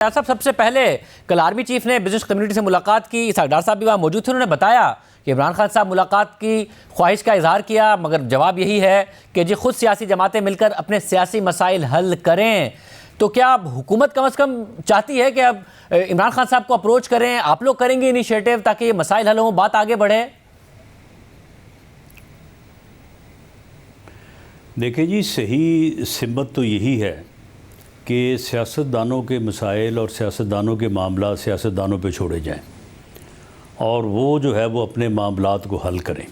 صاحب سب سے پہلے کل آرمی چیف نے بزنس کمیونٹی سے ملاقات کی، اسحاق ڈار صاحب بھی وہاں موجود تھے، انہوں نے بتایا کہ عمران خان صاحب ملاقات کی خواہش کا اظہار کیا، مگر جواب یہی ہے کہ جی خود سیاسی جماعتیں مل کر اپنے سیاسی مسائل حل کریں۔ تو کیا اب حکومت کم از کم چاہتی ہے کہ اب عمران خان صاحب کو اپروچ کریں، آپ لوگ کریں گے انیشیٹو تاکہ یہ مسائل حل ہوں، بات آگے بڑھے؟ دیکھیں جی، صحیح سمت تو یہی ہے کہ سیاستدانوں کے مسائل اور سیاستدانوں کے معاملات سیاستدانوں پہ چھوڑے جائیں اور وہ جو ہے وہ اپنے معاملات کو حل کریں۔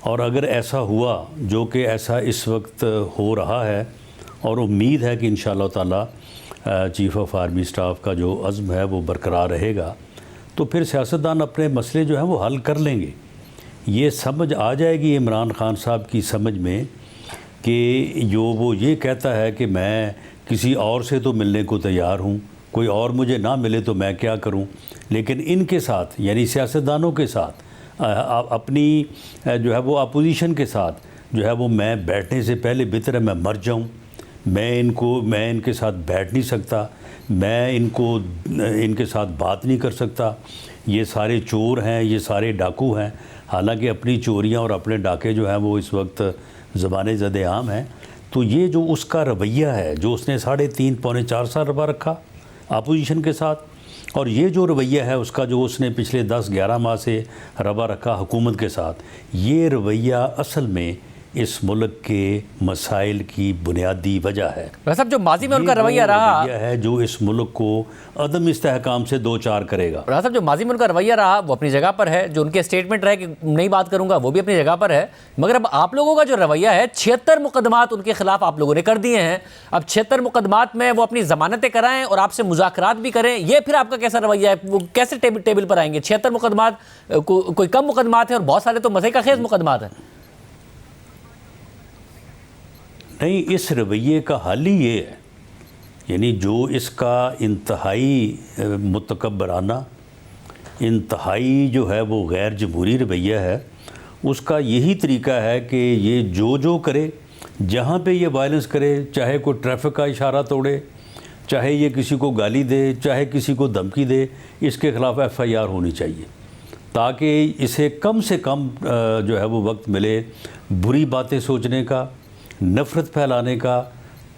اور اگر ایسا ہوا، جو کہ ایسا اس وقت ہو رہا ہے اور امید ہے کہ انشاءاللہ تعالی چیف آف آرمی سٹاف کا جو عزم ہے وہ برقرار رہے گا، تو پھر سیاستدان اپنے مسئلے جو ہیں وہ حل کر لیں گے۔ یہ سمجھ آ جائے گی عمران خان صاحب کی سمجھ میں کہ جو وہ یہ کہتا ہے کہ میں کسی اور سے تو ملنے کو تیار ہوں، کوئی اور مجھے نہ ملے تو میں کیا کروں، لیکن ان کے ساتھ یعنی سیاستدانوں کے ساتھ اپنی جو ہے وہ اپوزیشن کے ساتھ جو ہے وہ میں بیٹھنے سے پہلے بہتر ہے میں مر جاؤں۔ میں ان کے ساتھ بیٹھ نہیں سکتا، میں ان کے ساتھ بات نہیں کر سکتا۔ یہ سارے چور ہیں، یہ سارے ڈاکو ہیں، حالانکہ اپنی چوریاں اور اپنے ڈاکے جو ہیں وہ اس وقت زبان زد عام ہیں۔ تو یہ جو اس کا رویہ ہے، جو اس نے 3.5 پونے 4 سال رویہ رکھا اپوزیشن کے ساتھ، اور یہ جو رویہ ہے اس کا جو اس نے پچھلے 10-11 ماہ سے رویہ رکھا حکومت کے ساتھ، یہ رویہ اصل میں اس ملک کے مسائل کی بنیادی وجہ ہے۔ صاحب جو ماضی میں ان کا رویہ رہا ہے جو اس ملک کو عدم استحکام سے دوچار کرے گا۔ صاحب جو ماضی میں ان کا رویہ رہا وہ اپنی جگہ پر ہے، جو ان کے سٹیٹمنٹ رہے کہ نہیں بات کروں گا وہ بھی اپنی جگہ پر ہے، مگر اب آپ لوگوں کا جو رویہ ہے 76 مقدمات ان کے خلاف آپ لوگوں نے کر دیے ہیں۔ اب 76 مقدمات میں وہ اپنی ضمانتیں کرائیں اور آپ سے مذاکرات بھی کریں، یہ پھر آپ کا کیسا رویہ ہے؟ وہ کیسے ٹیبل پر آئیں گے؟ 76 مقدمات کوئی کم مقدمات ہیں اور بہت سارے تو مزے کا خیز مقدمات ہیں۔ نہیں، اس رویے کا حل ہی یہ ہے، یعنی جو اس کا انتہائی متکبرانہ، انتہائی جو ہے وہ غیر جمہوری رویہ ہے، اس کا یہی طریقہ ہے کہ یہ جو کرے، جہاں پہ یہ وائلنس کرے، چاہے کوئی ٹریفک کا اشارہ توڑے، چاہے یہ کسی کو گالی دے، چاہے کسی کو دھمکی دے، اس کے خلاف FIR ہونی چاہیے، تاکہ اسے کم سے کم جو ہے وہ وقت ملے بری باتیں سوچنے کا، نفرت پھیلانے کا،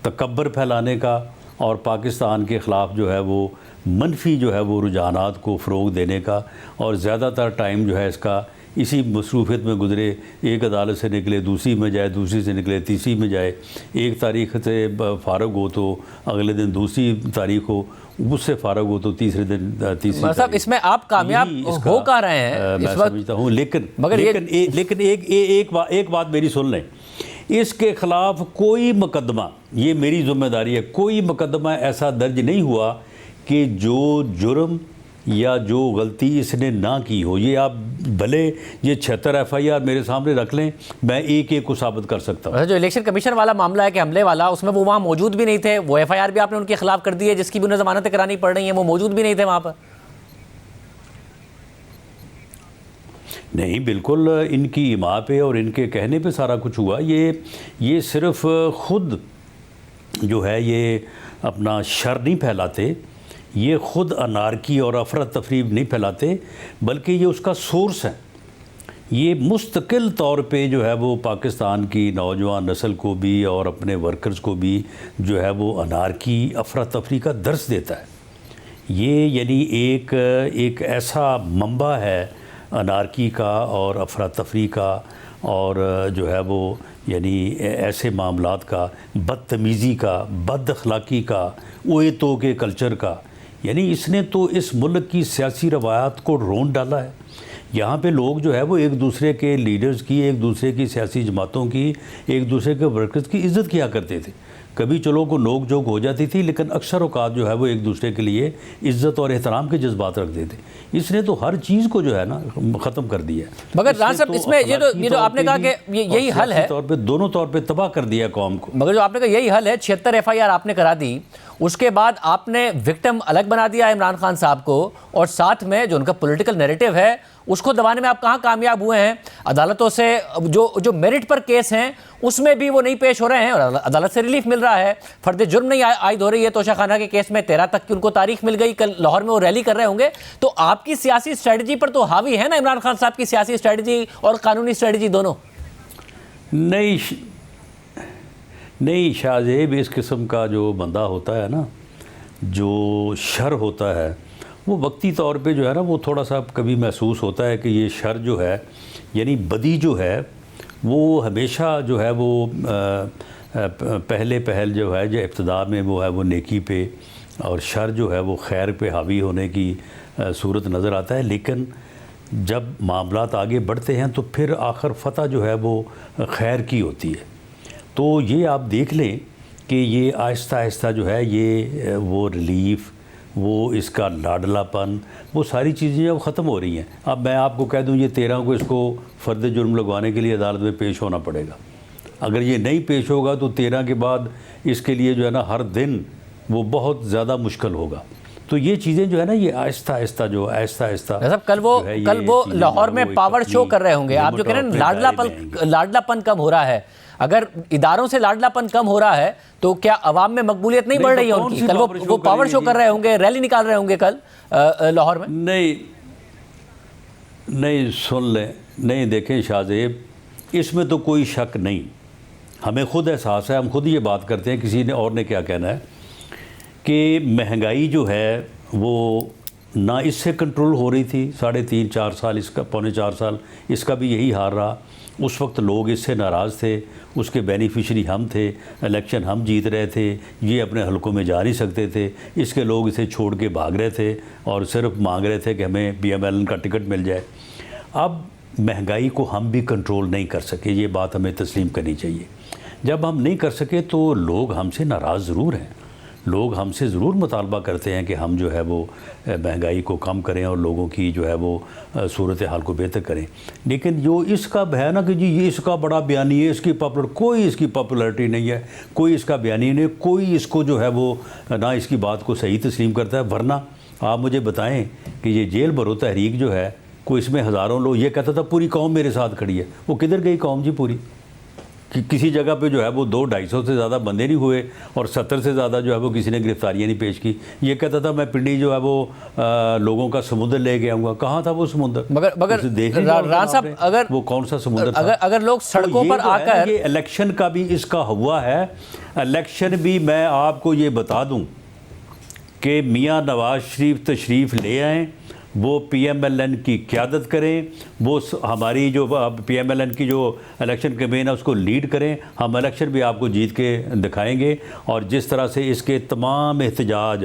تکبر پھیلانے کا، اور پاکستان کے خلاف جو ہے وہ منفی جو ہے وہ رجحانات کو فروغ دینے کا۔ اور زیادہ تر ٹائم جو ہے اس کا اسی مصروفیت میں گزرے، ایک عدالت سے نکلے دوسری میں جائے، دوسری سے نکلے تیسری میں جائے، ایک تاریخ سے فارغ ہو تو اگلے دن دوسری تاریخ ہو، اس سے فارغ ہو تو تیسرے دن تیسری تاریخ۔ صاحب اس میں آپ کامیاب ہو کہاں رہے ہیں میں سمجھتا ہوں، لیکن ایک بات میری سن لیں، اس کے خلاف کوئی مقدمہ، یہ میری ذمہ داری ہے، کوئی مقدمہ ایسا درج نہیں ہوا کہ جو جرم یا جو غلطی اس نے نہ کی ہو۔ یہ آپ بھلے یہ 76 FIR میرے سامنے رکھ لیں، میں ایک کو ثابت کر سکتا ہوں۔ جو الیکشن کمیشن والا معاملہ ہے کہ حملے والا، اس میں وہ وہاں موجود بھی نہیں تھے، وہ FIR بھی آپ نے ان کے خلاف کر دی ہے، جس کی بھی انہیں ضمانتیں کرانی پڑ رہی ہیں، وہ موجود بھی نہیں تھے وہاں پر۔ نہیں، بالکل ان کی ایما پہ اور ان کے کہنے پہ سارا کچھ ہوا۔ یہ صرف خود جو ہے یہ اپنا شر نہیں پھیلاتے، یہ خود انارکی اور افراتفری نہیں پھیلاتے، بلکہ یہ اس کا سورس ہے۔ یہ مستقل طور پہ جو ہے وہ پاکستان کی نوجوان نسل کو بھی اور اپنے ورکرز کو بھی جو ہے وہ انارکی افراتفری کا درس دیتا ہے۔ یہ یعنی ایک ایسا منبع ہے انارکی کا اور افراتفری کا، اور جو ہے وہ یعنی ایسے معاملات کا، بدتمیزی کا، بد اخلاقی کا، اوے تو کے کلچر کا۔ یعنی اس نے تو اس ملک کی سیاسی روایات کو رون ڈالا ہے۔ یہاں پہ لوگ جو ہے وہ ایک دوسرے کے لیڈرز کی، ایک دوسرے کی سیاسی جماعتوں کی، ایک دوسرے کے ورکرز کی عزت کیا کرتے تھے۔ کبھی چلو کو نوک جھوک ہو جاتی تھی، لیکن اکثر اوقات جو ہے وہ ایک دوسرے کے لیے عزت اور احترام کے جذبات رکھتے تھے۔ اس نے تو ہر چیز کو جو ہے نا ختم کر دیا ہے۔ مگر ران صاحب اس میں یہ جو آپ نے کہا کہ یہی حل ہے، دونوں طور پہ تباہ کر دیا قوم کو۔ مگر جو آپ نے کہا یہی حل ہے، 76 FIR آپ نے کرا دی، اس کے بعد آپ نے وکٹم الگ بنا دیا عمران خان صاحب کو، اور ساتھ میں جو ان کا پولیٹیکل نیریٹو ہے اس کو دبانے میں آپ کہاں کامیاب ہوئے ہیں؟ عدالتوں سے جو میرٹ پر کیس ہیں اس میں بھی وہ نہیں پیش ہو رہے ہیں، اور عدالت سے ریلیف مل رہا ہے، فرد جرم نہیں عائد ہو رہی ہے۔ توشہ خانہ کے کیس میں 13 تک کی ان کو تاریخ مل گئی، کل لاہور میں وہ ریلی کر رہے ہوں گے۔ تو آپ کی سیاسی اسٹریٹجی پر تو حاوی ہے نا عمران خان صاحب کی سیاسی اسٹریٹجی اور قانونی اسٹریٹجی دونوں؟ نہیں شاہزیب، اس قسم کا جو بندہ ہوتا ہے نا، جو شر ہوتا ہے، وہ وقتی طور پہ جو ہے نا وہ تھوڑا سا کبھی محسوس ہوتا ہے کہ یہ شر جو ہے، یعنی بدی جو ہے، وہ ہمیشہ جو ہے وہ پہل جو ہے جو ابتدا میں وہ ہے وہ نیکی پہ، اور شر جو ہے وہ خیر پہ حاوی ہونے کی صورت نظر آتا ہے۔ لیکن جب معاملات آگے بڑھتے ہیں تو پھر آخر فتح جو ہے وہ خیر کی ہوتی ہے۔ تو یہ آپ دیکھ لیں کہ یہ آہستہ آہستہ جو ہے یہ وہ ریلیف، وہ اس کا لاڈلا پن، وہ ساری چیزیں اب ختم ہو رہی ہیں۔ اب میں آپ کو کہہ دوں یہ 13 کو اس کو فرد جرم لگوانے کے لیے عدالت میں پیش ہونا پڑے گا۔ اگر یہ نہیں پیش ہوگا تو 13 کے بعد اس کے لیے جو ہے نا ہر دن وہ بہت زیادہ مشکل ہوگا۔ تو یہ چیزیں جو ہے نا یہ آہستہ آہستہ کل وہ لاہور میں پاور شو کر رہے ہوں گے۔ آپ جو کہہ رہے ہیں لاڈلا پن کم ہو رہا ہے، اگر اداروں سے لاڈلا پن کم ہو رہا ہے تو کیا عوام میں مقبولیت نہیں بڑھ رہی ہے ان کی؟ کل وہ پاور شو کر رہے ہوں گے، ریلی نکال رہے ہوں گے کل لاہور میں۔ نہیں سن لیں، نہیں دیکھیں شاہزیب، اس میں تو کوئی شک نہیں، ہمیں خود احساس ہے، ہم خود یہ بات کرتے ہیں، کسی نے اور نے کیا کہنا ہے کہ مہنگائی جو ہے وہ نہ اس سے کنٹرول ہو رہی تھی 3.5-4 سال، اس کا 3.25-4 سال اس کا بھی یہی حال رہا۔ اس وقت لوگ اس سے ناراض تھے، اس کے بینیفیشری ہم تھے، الیکشن ہم جیت رہے تھے، یہ اپنے حلقوں میں جا نہیں سکتے تھے، اس کے لوگ اسے چھوڑ کے بھاگ رہے تھے اور صرف مانگ رہے تھے کہ ہمیں BMLN کا ٹکٹ مل جائے۔ اب مہنگائی کو ہم بھی کنٹرول نہیں کر سکے، یہ بات ہمیں تسلیم کرنی چاہیے۔ جب ہم نہیں کر سکے تو لوگ ہم سے ناراض ضرور ہیں، لوگ ہم سے ضرور مطالبہ کرتے ہیں کہ ہم جو ہے وہ مہنگائی کو کم کریں اور لوگوں کی جو ہے وہ صورتحال کو بہتر کریں۔ لیکن جو اس کا ہے نا کہ جی یہ اس کا بڑا بیانی ہے، اس کی کوئی اس کی پاپولرٹی نہیں ہے، کوئی اس کا بیانی نہیں، کوئی اس کو جو ہے وہ نہ اس کی بات کو صحیح تسلیم کرتا ہے۔ ورنہ آپ مجھے بتائیں کہ یہ جیل بھرو تحریک جو ہے، کوئی اس میں ہزاروں لوگ، یہ کہتا تھا پوری قوم میرے ساتھ کھڑی ہے، وہ کدھر گئی قوم جی پوری؟ کسی جگہ پہ جو ہے وہ 200-250 سے زیادہ بندے نہیں ہوئے اور 70 سے زیادہ جو ہے وہ کسی نے گرفتاریاں نہیں پیش کی۔ یہ کہتا تھا میں پنڈی جو ہے وہ لوگوں کا سمندر لے کے آؤں گا، کہاں تھا وہ سمندر؟ مگر ران صاحب اگر وہ کون سا سمندر تھا؟ اگر لوگ سڑکوں پر آ کر، یہ الیکشن کا بھی اس کا ہوا ہے، الیکشن بھی میں آپ کو یہ بتا دوں کہ میاں نواز شریف تشریف لے آئیں، وہ PMLN کی قیادت کریں، وہ ہماری جو PMLN کی جو الیکشن کیمپین ہے اس کو لیڈ کریں، ہم الیکشن بھی آپ کو جیت کے دکھائیں گے۔ اور جس طرح سے اس کے تمام احتجاج،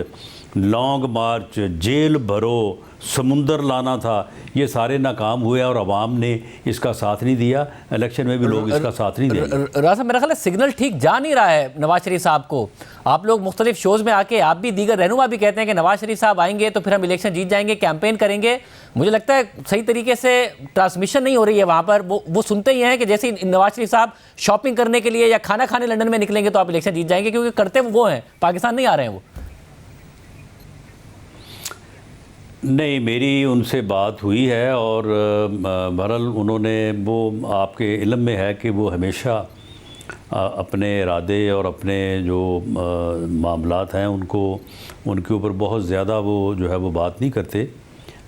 لانگ مارچ، جیل بھرو، سمندر لانا تھا، یہ سارے ناکام ہوئے اور عوام نے اس کا ساتھ نہیں دیا، الیکشن میں بھی لوگ اس کا ساتھ نہیں دیں گے۔ راز صاحب میرا خیال ہے سگنل ٹھیک جا نہیں رہا ہے نواز شریف صاحب کو۔ آپ لوگ مختلف شوز میں آ کے، آپ بھی دیگر رہنما بھی کہتے ہیں کہ نواز شریف صاحب آئیں گے تو پھر ہم الیکشن جیت جائیں گے، کیمپین کریں گے۔ مجھے لگتا ہے صحیح طریقے سے ٹرانسمیشن نہیں ہو رہی ہے وہاں پر، وہ سنتے ہی ہیں کہ جیسے نواز شریف صاحب شاپنگ کرنے کے لیے یا کھانا کھانے لنڈن میں نکلیں گے تو آپ الیکشن جیت جائیں گے، کیونکہ کرتے وہ ہیں، پاکستان نہیں آ رہے ہیں وہ۔ نہیں، میری ان سے بات ہوئی ہے اور بہرحال انہوں نے، وہ آپ کے علم میں ہے کہ وہ ہمیشہ اپنے ارادے اور اپنے جو معاملات ہیں ان کے اوپر بہت زیادہ وہ جو ہے وہ بات نہیں کرتے۔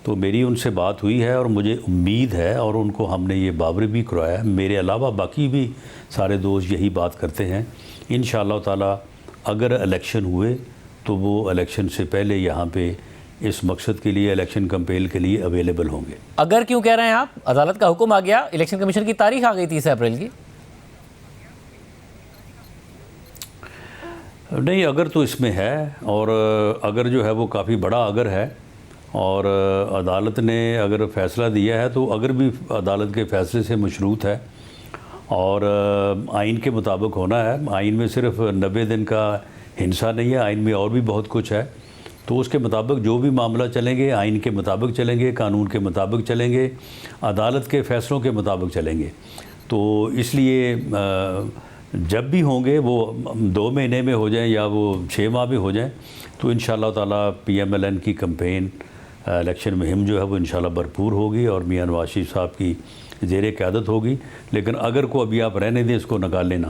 تو میری ان سے بات ہوئی ہے اور مجھے امید ہے، اور ان کو ہم نے یہ بابر بھی کروایا ہے، میرے علاوہ باقی بھی سارے دوست یہی بات کرتے ہیں۔ انشاءاللہ تعالی اگر الیکشن ہوئے تو وہ الیکشن سے پہلے یہاں پہ اس مقصد کے لیے، الیکشن کمپین کے لیے اویلیبل ہوں گے۔ اگر کیوں کہہ رہے ہیں آپ؟ عدالت کا حکم آ گیا، الیکشن کمیشن کی تاریخ آ گئی 30 اپریل کی۔ نہیں، اگر تو اس میں ہے، اور اگر جو ہے وہ کافی بڑا اگر ہے، اور عدالت نے اگر فیصلہ دیا ہے تو اگر بھی عدالت کے فیصلے سے مشروط ہے اور آئین کے مطابق ہونا ہے۔ آئین میں صرف 90 دن کا ہنسا نہیں ہے، آئین میں اور بھی بہت کچھ ہے، تو اس کے مطابق جو بھی معاملہ چلیں گے، آئین کے مطابق چلیں گے، قانون کے مطابق چلیں گے، عدالت کے فیصلوں کے مطابق چلیں گے۔ تو اس لیے جب بھی ہوں گے وہ 2 مہینے میں ہو جائیں یا وہ 6 ماہ میں ہو جائیں تو انشاءاللہ تعالیٰ PMLN کی کمپین الیکشن مہم جو ہے وہ انشاءاللہ بھرپور ہوگی اور میاں نواز شریف صاحب کی زیر قیادت ہوگی. لیکن اگر کو ابھی آپ رہنے دیں اس کو نکال لینا.